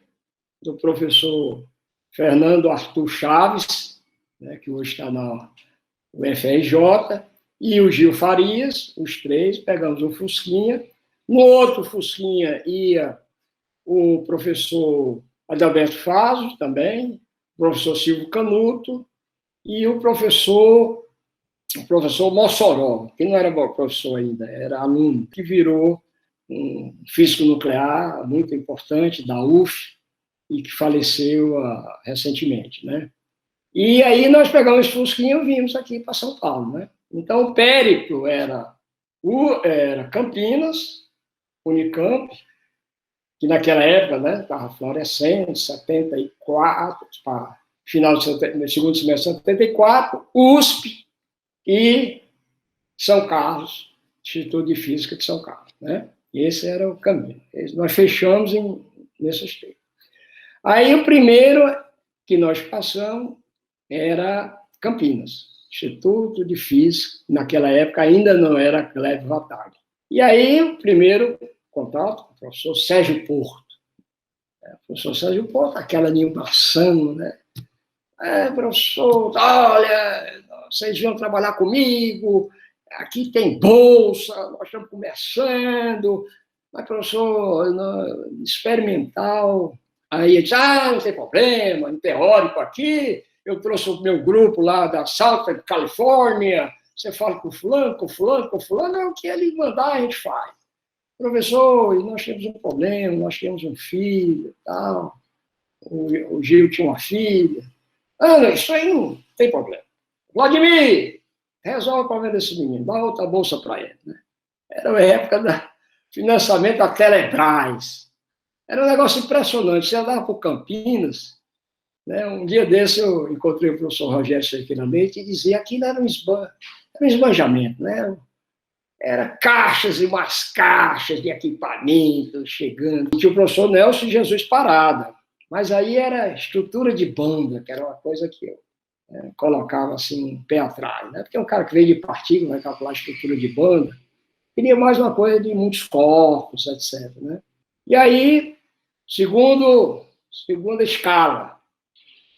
do professor Fernando Arthur Chaves, né, que hoje está na UFRJ, e o Gil Farias, os três, pegamos o Fusquinha. No outro Fusquinha ia o professor Adalberto Faso, também, o professor Silvio Canuto, e o professor Mossoró, que não era professor ainda, era aluno, que virou um físico nuclear muito importante da UF, e que faleceu recentemente, né? E aí nós pegamos esse Fusquinha e vimos aqui para São Paulo, né? Então o périplo era Campinas, Unicamp, que naquela época, né, estava florescendo, 74, final do segundo semestre de 74, USP e São Carlos, Instituto de Física de São Carlos, né? Esse era o caminho. Nós fechamos nesses três. Aí o primeiro que nós passamos era Campinas, Instituto de Física, naquela época ainda não era Cléber Vatag. E aí o primeiro contato com o professor Sérgio Porto. O professor Sérgio Porto, aquela animação, né? Professor, olha, vocês vão trabalhar comigo, aqui tem bolsa, nós estamos começando, mas professor, experimental. Aí ele disse, não tem problema, em teórico aqui, eu trouxe o meu grupo lá da Southern Califórnia, você fala com fulano, é o que ele mandar a gente faz. Professor, nós temos um problema, nós temos um filho, tal, o Gil tinha uma filha. Não, isso aí não tem problema. Vladimir, resolve o problema desse menino, dá outra bolsa para ele. Né? Era a época do financiamento da Telebrás. Era um negócio impressionante. Você andava por Campinas, né? Um dia desse eu encontrei o professor Rogério Cerqueira Leite e dizia que aquilo era um esbanjamento, né? Era caixas e mais caixas de equipamento chegando. Tinha o professor Nelson Jesus Parada, mas aí era estrutura de banda, que era uma coisa que eu colocava assim um pé atrás, né? Porque um cara que veio de partícula, vai calcular a estrutura de banda, queria mais uma coisa de muitos corpos, etc. Né? E aí, segunda escala,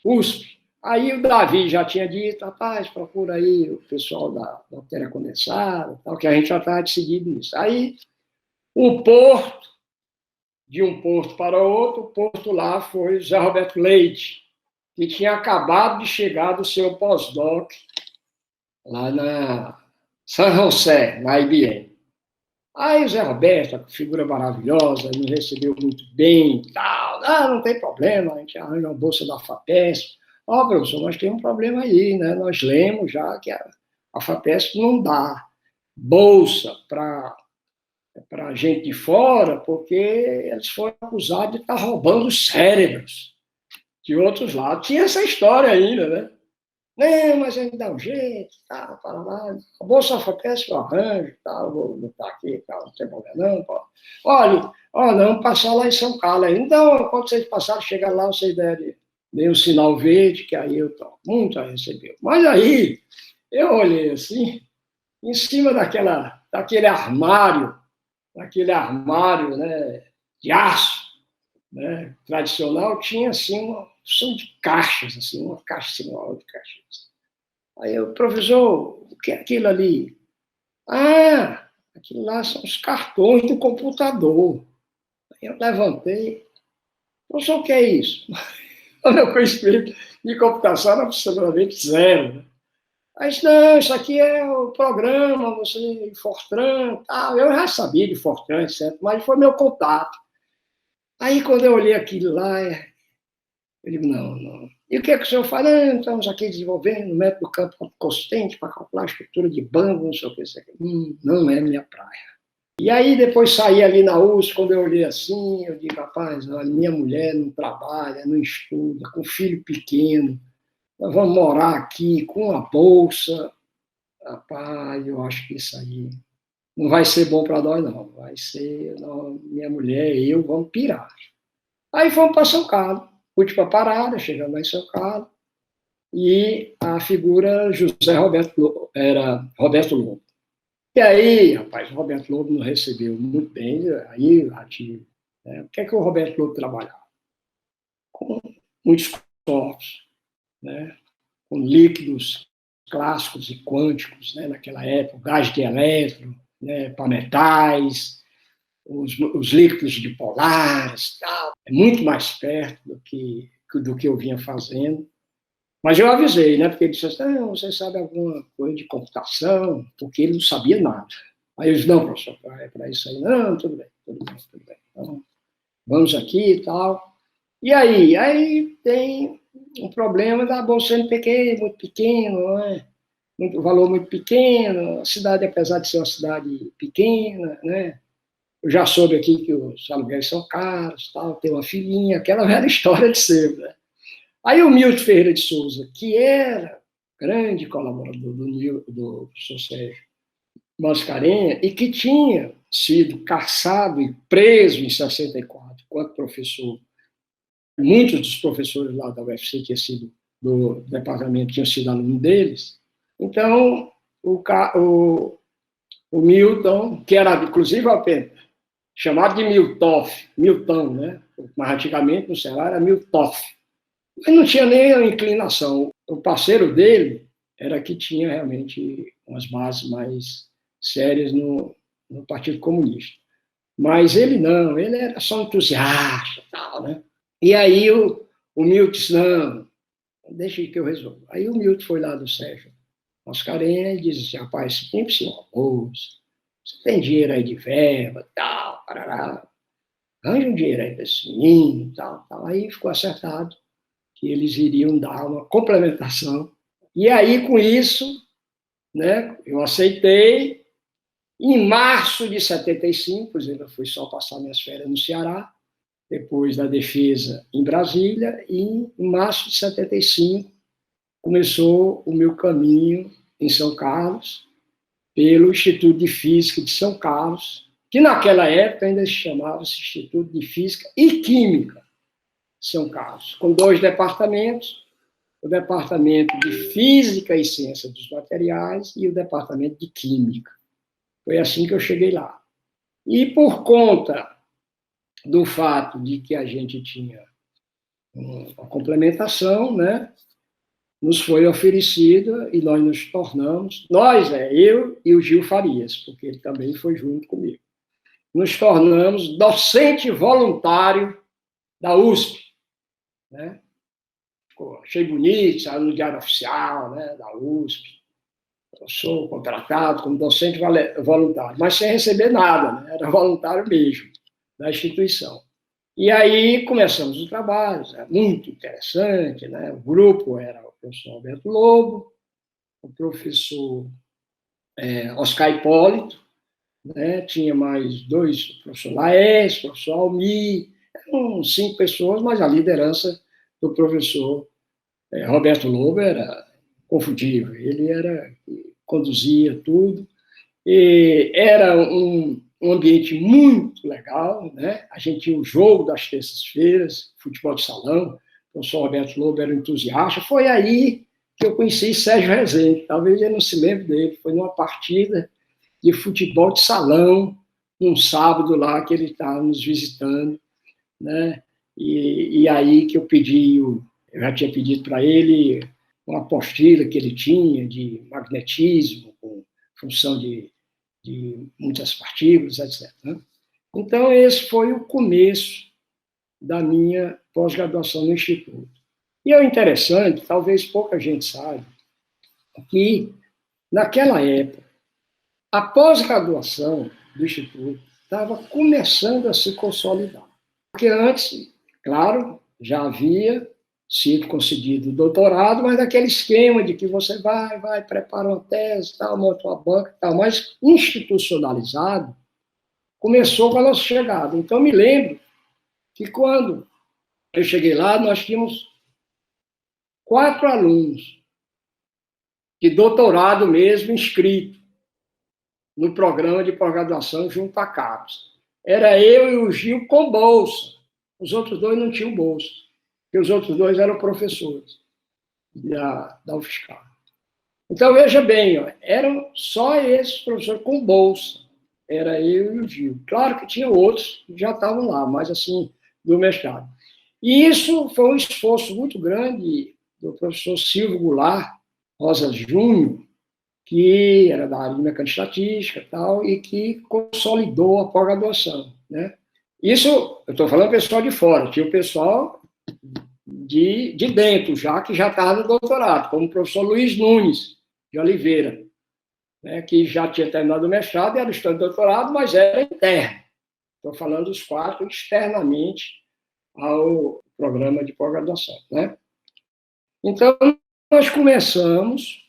USP. Aí o Davi já tinha dito, rapaz, procura aí o pessoal da matéria condensada, tal, que a gente já estava decidido nisso. Aí, de um porto para outro, o porto lá foi José Roberto Leite, que tinha acabado de chegar do seu pós-doc lá na San José, na IBM. Aí o Zé Roberto, figura maravilhosa, me recebeu muito bem e tal. Não tem problema, a gente arranja uma bolsa da FAPESP. Professor, nós temos um problema aí, né? Nós lemos já que a FAPESP não dá bolsa para gente de fora, porque eles foram acusados de estar roubando cérebros de outros lados. Tinha essa história ainda, né? Não, mas a gente dá um jeito, tá, para lá. A Bolsa FAPESP eu arranjo, tá, vou botar aqui, tá, não tem problema não. Pô. Olha, não, passar lá em São Carlos. Então, quando vocês passarem, chegar lá, vocês deem um sinal verde, que aí eu estou muito a receber. Mas aí, eu olhei assim, em cima daquele armário, né, de aço, né, tradicional, tinha assim uma opção de caixas, assim, uma caixa assim, uma outra caixa. Aí eu, professor, o que é aquilo ali? Aquilo lá são os cartões do computador. Aí eu levantei, professor, o que é isso? O meu conhecimento de computação era absolutamente zero. Né? Aí disse, não, isso aqui é o programa, você, Fortran, tal. Eu já sabia de Fortran, etc., mas foi meu contato. Aí, quando eu olhei aquilo lá, eu digo, não. E o que é que o senhor faz? Estamos aqui desenvolvendo um método campo consistente para calcular a estrutura de banda, não sei o que. Não é minha praia. E aí, depois saí ali na USP, quando eu olhei assim, eu digo, rapaz, olha, minha mulher não trabalha, não estuda, com filho pequeno, nós vamos morar aqui com uma bolsa. Rapaz, eu acho que isso aí não vai ser bom para nós, não. Vai ser, não, minha mulher e eu vamos pirar. Aí fomos para São Carlos. Última parada, chegamos lá em São Carlos, e a figura José Roberto Lobo, era Roberto Lobo. E aí, rapaz, o Roberto Lobo nos recebeu muito bem, aí, o que é que o Roberto Lobo trabalhava? Com muitos corpos, né? Com líquidos clássicos e quânticos, né? Naquela época, gás de elétron, né? Para metais, os líquidos dipolares, tal. É muito mais perto do que eu vinha fazendo. Mas eu avisei, né? Porque ele disse assim, você sabe alguma coisa de computação? Porque ele não sabia nada. Aí eu disse, não, professor, é para isso aí. Não, tudo bem. Então, vamos aqui e tal. E aí? Aí tem um problema da Bolsa NPq, muito pequeno, né? Valor muito pequeno, a cidade, apesar de ser uma cidade pequena, né? Eu já soube aqui que os aluguéis são caros, tal, tem uma filhinha, aquela velha história de sempre, né? Aí o Milton Ferreira de Souza, que era grande colaborador do Sr. Sérgio Mascarenhas, e que tinha sido caçado e preso em 64, enquanto professor, muitos dos professores lá da UFC, que sido do departamento, tinham sido aluno deles. Então, o Milton, que era, inclusive, chamado de Milton, né? Mas antigamente no Ceará era Milton. Mas não tinha nem a inclinação. O parceiro dele era que tinha realmente umas bases mais sérias no Partido Comunista. Mas ele não, ele era só entusiasta, tal, né? E aí o Milton disse, não, deixa que eu resolvo. Aí o Milton foi lá do Sérgio Mascarenhas e disse assim, rapaz, você tem que ser uma bolsa, você tem dinheiro aí de verba, tal, parará, arranja um dinheiro aí para esse menino, tal. Aí ficou acertado que eles iriam dar uma complementação. E aí, com isso, né, eu aceitei. Em março de 75, eu fui só passar minhas férias no Ceará, depois da defesa em Brasília, e em março de 75 começou o meu caminho em São Carlos, pelo Instituto de Física de São Carlos, que naquela época ainda se chamava Instituto de Física e Química São Carlos, com 2 departamentos, o departamento de Física e Ciência dos Materiais e o departamento de Química. Foi assim que eu cheguei lá. E por conta do fato de que a gente tinha uma complementação, né, nos foi oferecida e nós nos tornamos, eu e o Gil Farias, porque ele também foi junto comigo, nos tornamos docente voluntário da USP, né? Achei bonito, saiu no Diário Oficial, né, da USP. Eu sou contratado como docente voluntário, mas sem receber nada, né? Era voluntário mesmo, da instituição. E aí começamos o trabalho, era muito interessante, né? O grupo era o professor Alberto Lobo, o professor Oscar Hipólito, né? Tinha mais dois, o professor Laércio, o professor Almir, eram 5 pessoas, mas a liderança do professor Roberto Lobo era confundível, ele conduzia tudo, e era um ambiente muito legal, né? A gente tinha o jogo das terças-feiras, futebol de salão, o professor Roberto Lobo era um entusiasta, foi aí que eu conheci Sérgio Rezende, talvez ele não se lembre dele, foi numa partida de futebol de salão, num sábado lá que ele estava nos visitando, né? E aí que eu já tinha pedido para ele uma apostila que ele tinha de magnetismo, com função de muitas partículas, etc. Né? Então, esse foi o começo da minha pós-graduação no Instituto. E é interessante, talvez pouca gente saiba, que, naquela época, a pós-graduação do Instituto estava começando a se consolidar. Porque antes, claro, já havia sido concedido o doutorado, mas daquele esquema de que você vai, prepara uma tese, tal, monta uma banca, tal, mas institucionalizado, começou com a nossa chegada. Então, me lembro que quando eu cheguei lá, nós tínhamos 4 alunos de doutorado mesmo inscrito no programa de pós-graduação junto à CAPES. Era eu e o Gil com bolsa. Os outros 2 não tinham bolsa, porque os outros 2 eram professores da UFSCar. Então, veja bem, eram só esses professores com bolsa. Era eu e o Gil. Claro que tinha outros que já estavam lá, mas assim, do mestrado. E isso foi um esforço muito grande do professor Silvio Goulart Rosa Júnior, que era da área de mecânica estatística e tal, e que consolidou a pós-graduação, né? Isso, eu estou falando pessoal de fora, tinha o pessoal de dentro, que já estava no doutorado, como o professor Luiz Nunes de Oliveira, né, que já tinha terminado o mestrado e era estudante de doutorado, mas era interno. Estou falando dos 4 externamente ao programa de pós-graduação, né? Então, nós começamos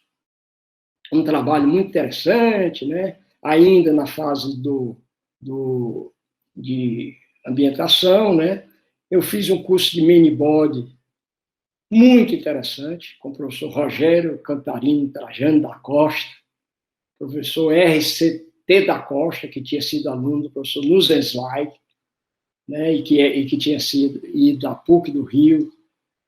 um trabalho muito interessante, né? Ainda na fase de ambientação, né? Eu fiz um curso de mini-body muito interessante, com o professor Rogério Cantarino Trajano da Costa, professor RCT da Costa, que tinha sido aluno do professor Nussensweig, né? E que tinha sido da PUC do Rio.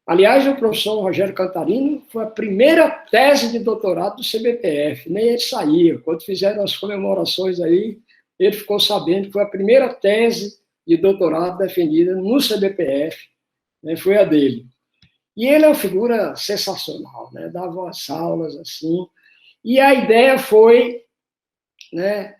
Aliás, o professor Rogério Cantarino foi a primeira tese de doutorado do CBPF, nem ele saía. Quando fizeram as comemorações aí, ele ficou sabendo que foi a primeira tese de doutorado defendida no CBPF, né, foi a dele. E ele é uma figura sensacional, né, dava umas aulas assim, e a ideia foi, né,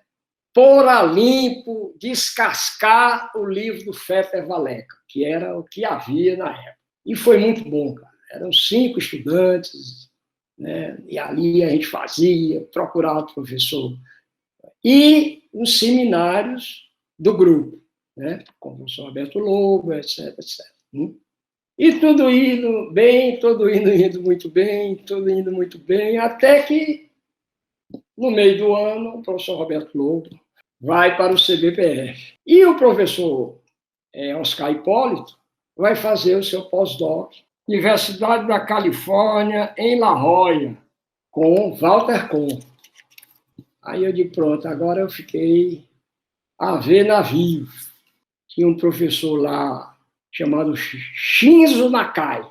pôr a limpo, descascar o livro do Fetter Valeca, que era o que havia na época. E foi muito bom, cara. Eram 5 estudantes, né? E ali a gente procurava o professor. E os seminários do grupo, né? Com o professor Alberto Lobo, etc, etc. E tudo indo bem, tudo indo muito bem, tudo indo muito bem, até que, no meio do ano, o professor Roberto Lobo vai para o CBPF. E o professor Oscar Hipólito vai fazer o seu pós-doc, Universidade da Califórnia, em La Jolla, com Walter Kohn. Aí eu digo, pronto, agora eu fiquei a ver navio. Tinha um professor lá chamado Shinzo Nakai.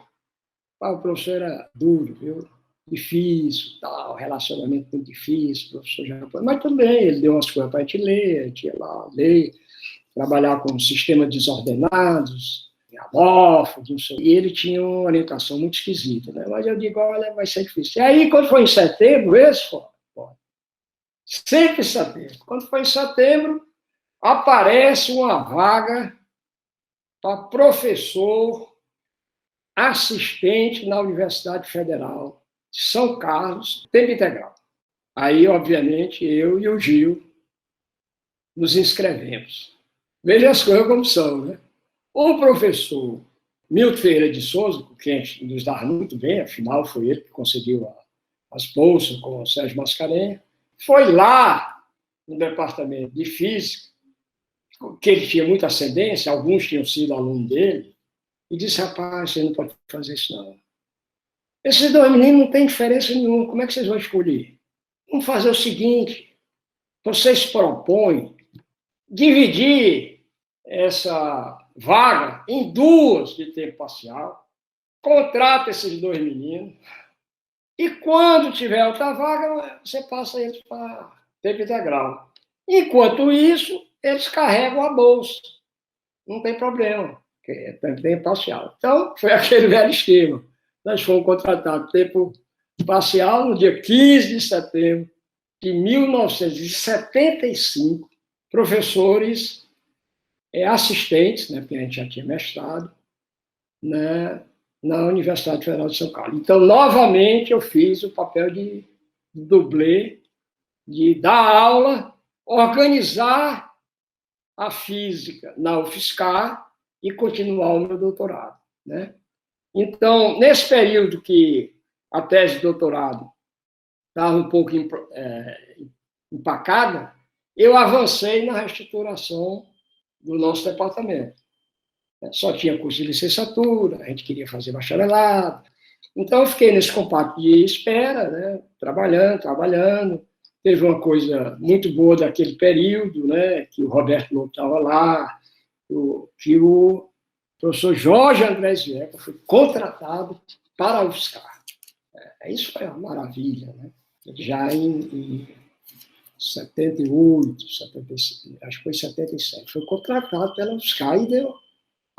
O professor era duro, viu? Difícil, tal, relacionamento muito difícil, professor japonês. Mas tudo bem, ele deu umas coisas para a gente ler, a gente ia lá ler, trabalhar com sistemas desordenados, amorfos, não sei. E ele tinha uma orientação muito esquisita, né? Mas eu digo, olha, vai ser difícil. E aí, quando foi em setembro, sempre em setembro, quando foi em setembro, aparece uma vaga para professor assistente na Universidade Federal de São Carlos, tempo integral. Aí, obviamente, eu e o Gil nos inscrevemos. Veja as coisas como são, né? O professor Milton Ferreira de Souza, com quem nos dava muito bem, afinal foi ele que conseguiu as bolsas com o Sérgio Mascarenhas, foi lá no departamento de Física, que ele tinha muita ascendência, alguns tinham sido alunos dele, e disse, rapaz, você não pode fazer isso não. Esses dois meninos não têm diferença nenhuma, como é que vocês vão escolher? Vamos fazer o seguinte, vocês propõem dividir essa vaga em duas de tempo parcial, contrata esses dois meninos, e quando tiver outra vaga, você passa eles para tempo integral. Enquanto isso, eles carregam a bolsa. Não tem problema, porque é tempo parcial. Então, foi aquele velho esquema. Nós fomos contratados tempo parcial no dia 15 de setembro de 1975, professores assistentes, né, porque a gente já tinha mestrado, né, na Universidade Federal de São Carlos. Então, novamente, eu fiz o papel de dublê, de dar aula, organizar a física na UFSCar e continuar o meu doutorado, né? Então, nesse período que a tese de doutorado estava um pouco empacada, eu avancei na reestruturação do nosso departamento. Só tinha curso de licenciatura, a gente queria fazer bacharelado. Então, eu fiquei nesse compacto de espera, né? Trabalhando. Teve uma coisa muito boa daquele período, né? Que o Roberto Lobo estava lá, que o professor Jorge André Vieca foi contratado para a UFSCar. Isso foi uma maravilha, né? Já em 78, 75, acho que foi 77, foi contratado pela UFSCar e deu.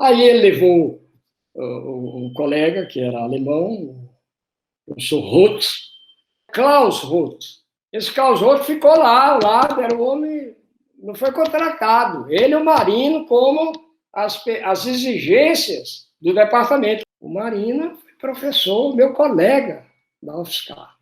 Aí ele levou um colega que era alemão, o professor Roth, Klaus Roth. Esse Klaus Roth ficou lá, era o homem, não foi contratado. Ele e o Marino, como as exigências do departamento. O Marino foi professor, meu colega da UFSCar.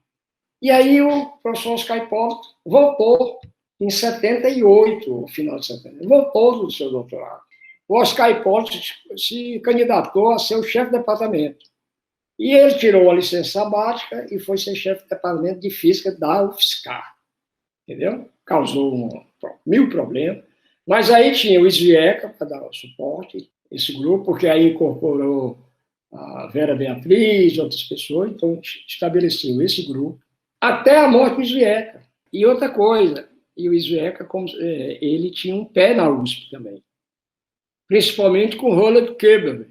E aí o professor Oscar Hipólito voltou em 78, no final de 70, voltou do seu doutorado. O Oscar Hipólito se candidatou a ser o chefe de departamento. E ele tirou a licença sabática e foi ser chefe de departamento de física da UFSCar. Entendeu? Causou 1000 problemas. Mas aí tinha o Isvieca para dar o suporte, esse grupo, porque aí incorporou a Vera Beatriz, outras pessoas, então estabeleceu esse grupo, até a morte do Isvieca. E outra coisa, e o Isvieca, ele tinha um pé na USP também, principalmente com o Roland Köhler.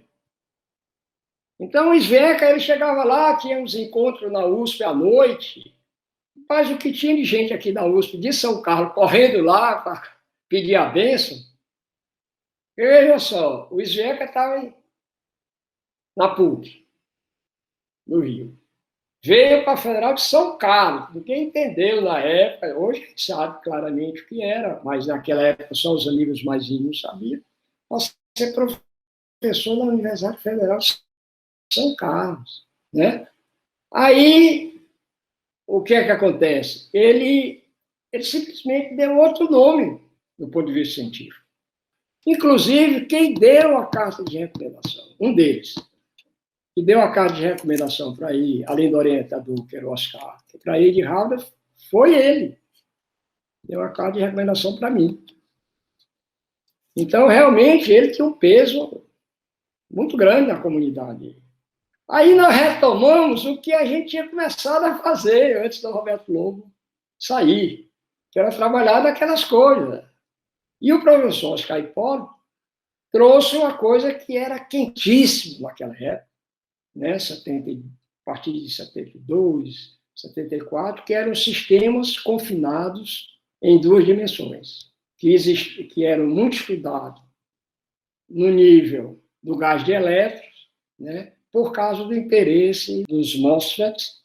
Então, o Isvieca, ele chegava lá, tinha uns encontros na USP à noite, mas o que tinha de gente aqui da USP, de São Carlos, correndo lá para pedir a bênção, veja só, o Isvieca estava na PUC, no Rio. Veio para a Federal de São Carlos, ninguém entendeu na época, hoje a gente sabe claramente o que era, mas naquela época só os amigos mais íntimos sabiam, para ser professor da Universidade Federal de São Carlos, né? Aí, o que é que acontece? Ele simplesmente deu outro nome do ponto de vista científico. Inclusive, quem deu a carta de recomendação, um deles, que deu a carta de recomendação para ir, além do orientador, que era o Oscar, para ir de Harvard, foi ele. Deu a carta de recomendação para mim. Então, realmente, ele tinha um peso muito grande na comunidade. Aí nós retomamos o que a gente tinha começado a fazer antes do Roberto Lobo sair, que era trabalhar naquelas coisas. E o professor Oscar Hipólito trouxe uma coisa que era quentíssima naquela época, né, a partir de 72, 74, que eram sistemas confinados em duas dimensões, que eram muito estudados no nível do gás de elétrons, né, por causa do interesse dos MOSFETs,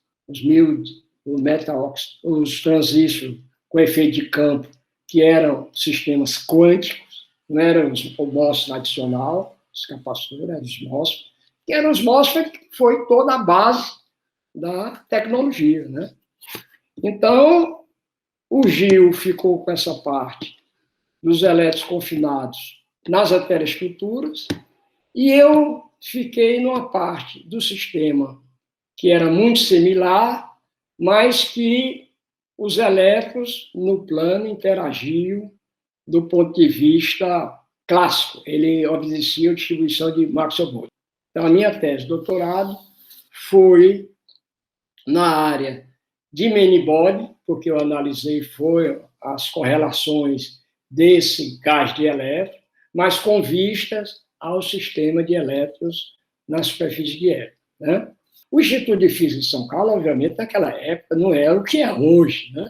os transistores com efeito de campo, que eram sistemas quânticos, não eram o MOS tradicional, os capacitores, eram os MOSFET, que eram os MOSFET, que foi toda a base da tecnologia, né? Então, o Gil ficou com essa parte dos elétrons confinados nas heteroestruturas, e eu fiquei numa parte do sistema que era muito similar, mas que os elétrons no plano interagiam do ponto de vista clássico. Ele obedecia a distribuição de Maxwell-Boltzmann. Então, a minha tese de doutorado foi na área de many-body, porque eu analisei as correlações desse gás de elétron, mas com vistas ao sistema de elétrons na superfície de hélio, né? O Instituto de Física de São Paulo, obviamente, naquela época não era o que é hoje, né?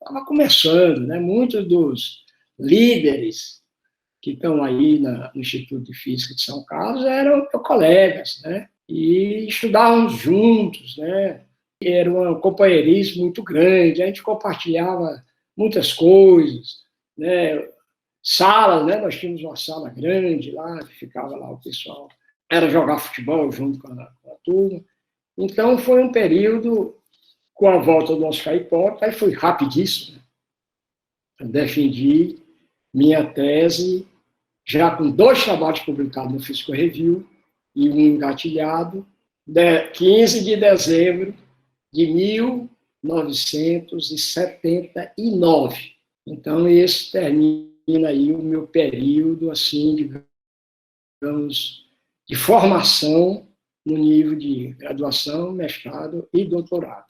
Estava começando, né? Muitos dos líderes que estão aí no Instituto de Física de São Carlos eram colegas, né? E estudávamos juntos, né? Era um companheirismo muito grande, a gente compartilhava muitas coisas, né? Salas, né? Nós tínhamos uma sala grande lá, que ficava lá o pessoal, era jogar futebol junto com a turma. Então, foi um período, com a volta do Oscar Hipólito, aí foi rapidíssimo. Eu defendi minha tese, já com 2 trabalhos publicados no Physical Review e um engatilhado, 15 de dezembro de 1979. Então, esse termina aí o meu período, assim, digamos, de formação no nível de graduação, mestrado e doutorado.